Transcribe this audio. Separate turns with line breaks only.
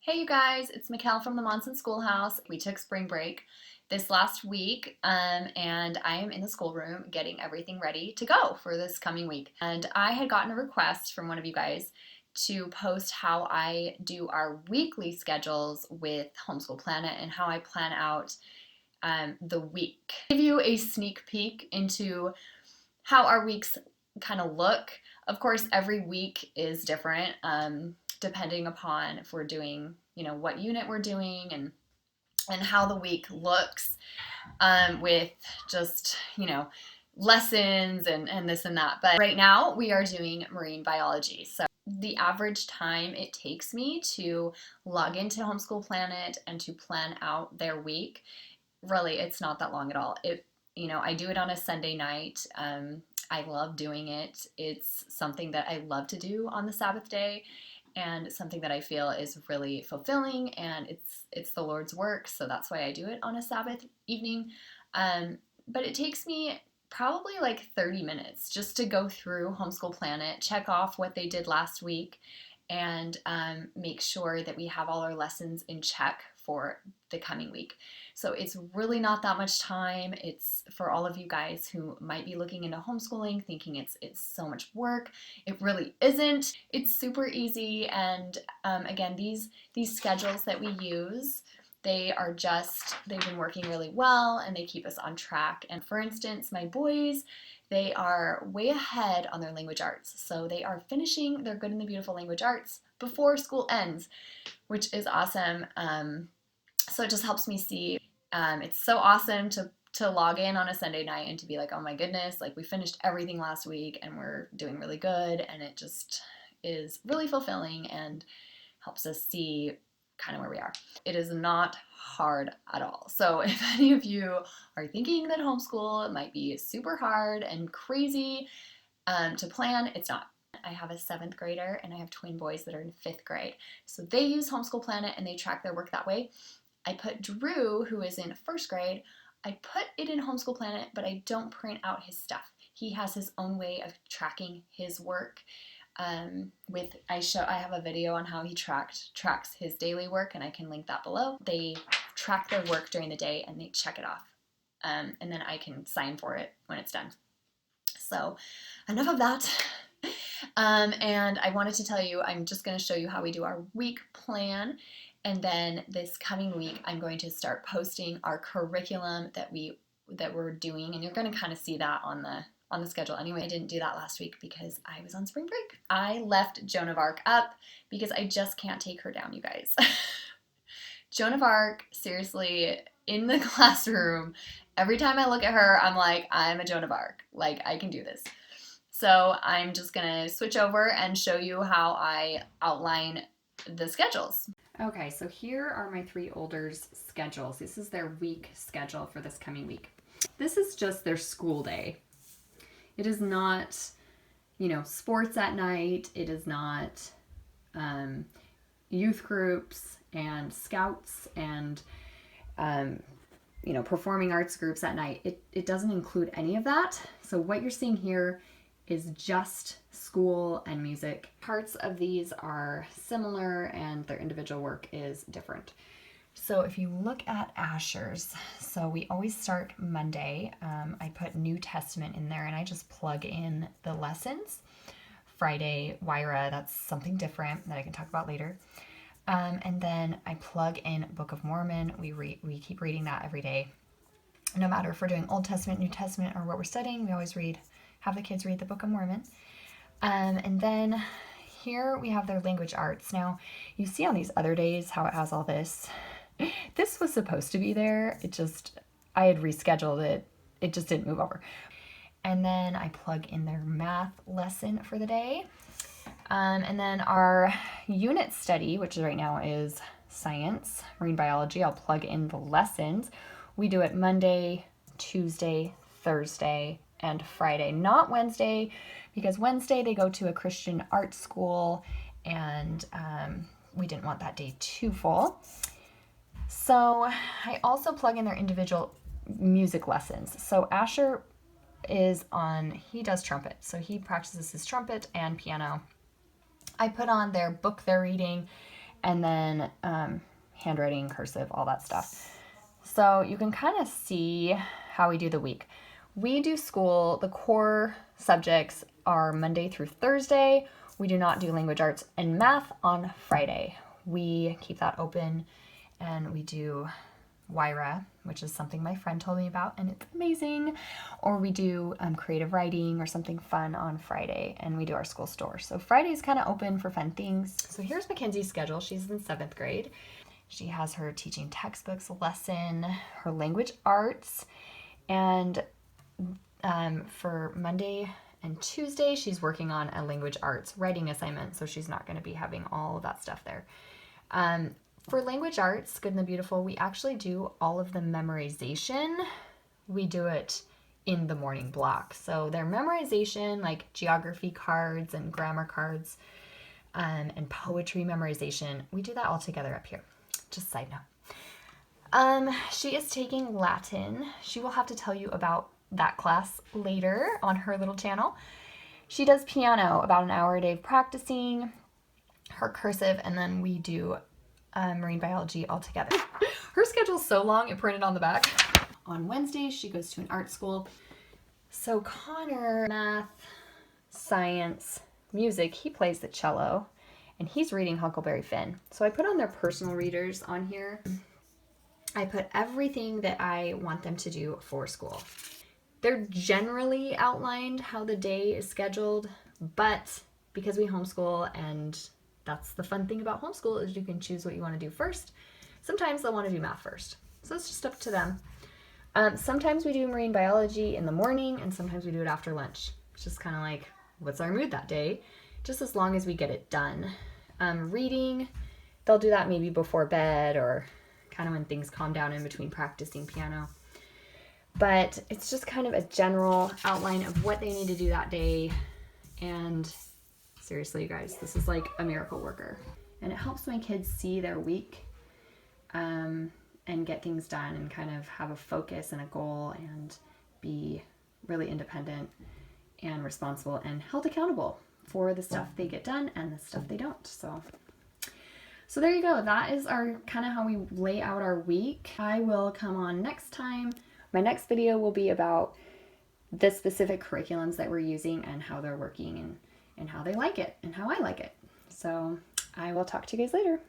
Hey you guys, it's Mikkel from the Monson Schoolhouse. We took spring break this last week and I am in the schoolroom getting everything ready to go for this coming week. And I had gotten a request from one of you guys to post how I do our weekly schedules with Homeschool Planet and how I plan out the week. I'll give you a sneak peek into how our weeks kind of look. Of course, every week is different. Depending upon if we're doing, what unit we're doing and how the week looks with just, lessons and this and that. But right now we are doing marine biology. So the average time it takes me to log into Homeschool Planet and to plan out their week, really, it's not that long at all. I do it on a Sunday night. I love doing it. It's something that I love to do on the Sabbath day and something that I feel is really fulfilling, and it's the Lord's work, so that's why I do it on a Sabbath evening. But it takes me probably like 30 minutes just to go through Homeschool Planet, check off what they did last week, and make sure that we have all our lessons in check for the coming week. So it's really not that much time. It's for all of you guys who might be looking into homeschooling, thinking it's so much work. It really isn't. It's super easy. And again, these schedules that we use, they've been working really well and they keep us on track. And for instance, my boys, they are way ahead on their language arts. So they are finishing their Good and the Beautiful language arts before school ends, which is awesome. So it just helps me see. It's so awesome to log in on a Sunday night and to be like, oh my goodness, like we finished everything last week and we're doing really good. And it just is really fulfilling and helps us see kind of where we are. It is not hard at all. So if any of you are thinking that homeschool might be super hard and crazy to plan, it's not. I have a 7th grader and I have twin boys that are in 5th grade. So they use Homeschool Planet and they track their work that way. I put Drew, who is in 1st grade, I put it in Homeschool Planet, but I don't print out his stuff. He has his own way of tracking his work. I have a video on how he tracks his daily work, and I can link that below. They track their work during the day and they check it off. And then I can sign for it when it's done. So enough of that. And I wanted to tell you, I'm just going to show you how we do our week plan. And then this coming week, I'm going to start posting our curriculum that we're doing. And you're going to kind of see that on the schedule anyway. I didn't do that last week because I was on spring break. I left Joan of Arc up because I just can't take her down, you guys. Joan of Arc, seriously, in the classroom, every time I look at her, I'm like, I'm a Joan of Arc. Like, I can do this. So I'm just gonna switch over and show you how I outline the schedules. Okay, so here are my 3 olders' schedules. This is their week schedule for this coming week. This is just their school day. It is not, sports at night. It is not youth groups and scouts and, performing arts groups at night. It doesn't include any of that. So what you're seeing here is just school and music. Parts of these are similar and their individual work is different. So if you look at Asher's, so we always start Monday. I put New Testament in there and I just plug in the lessons. Friday, Wyra, that's something different that I can talk about later. And then I plug in Book of Mormon. We keep reading that every day. No matter if we're doing Old Testament, New Testament, or what we're studying, we always have the kids read the Book of Mormon. And then here we have their language arts. Now, you see on these other days how it has all this. This was supposed to be there. I had rescheduled it. It just didn't move over. And then I plug in their math lesson for the day. And then our unit study, which right now is science, marine biology, I'll plug in the lessons. We do it Monday, Tuesday, Thursday, and Friday, not Wednesday, because Wednesday they go to a Christian art school and we didn't want that day too full. So I also plug in their individual music lessons. So Asher he does trumpet, so he practices his trumpet and piano. I put on their book they're reading and then handwriting, cursive, all that stuff. So you can kind of see how we do the week. We do school, the core subjects are Monday through Thursday. We do not do language arts and math on Friday. We keep that open, and we do Wyra, which is something my friend told me about, and it's amazing. Or we do creative writing or something fun on Friday, and we do our school store. So Friday is kind of open for fun things. So here's Mackenzie's schedule. She's in 7th grade. She has her teaching textbooks lesson, her language arts, and for Monday and Tuesday, she's working on a language arts writing assignment, so she's not going to be having all of that stuff there. For language arts, Good and the Beautiful, we actually do all of the memorization. We do it in the morning block. So their memorization, like geography cards and grammar cards, and poetry memorization, we do that all together up here. Just a side note. She is taking Latin. She will have to tell you about that class later on her little channel. She does piano, about an hour a day of practicing, her cursive, and then we do marine biology all together. Her schedule's so long, it printed on the back. On Wednesdays, she goes to an art school. So Connor, math, science, music, he plays the cello, and he's reading Huckleberry Finn. So I put on their personal readers on here. I put everything that I want them to do for school. They're generally outlined how the day is scheduled, but because we homeschool, and that's the fun thing about homeschool, is you can choose what you want to do first. Sometimes they'll want to do math first. So it's just up to them. Sometimes we do marine biology in the morning, and sometimes we do it after lunch. It's just kind of like, what's our mood that day? Just as long as we get it done. Reading, they'll do that maybe before bed or kind of when things calm down in between practicing piano. But it's just kind of a general outline of what they need to do that day. And seriously, you guys, this is like a miracle worker. And it helps my kids see their week and get things done and kind of have a focus and a goal and be really independent and responsible and held accountable for the stuff they get done and the stuff they don't. So there you go. That is our kind of how we lay out our week. I will come on next time. My next video will be about the specific curriculums that we're using and how they're working and how they like it and how I like it. So I will talk to you guys later.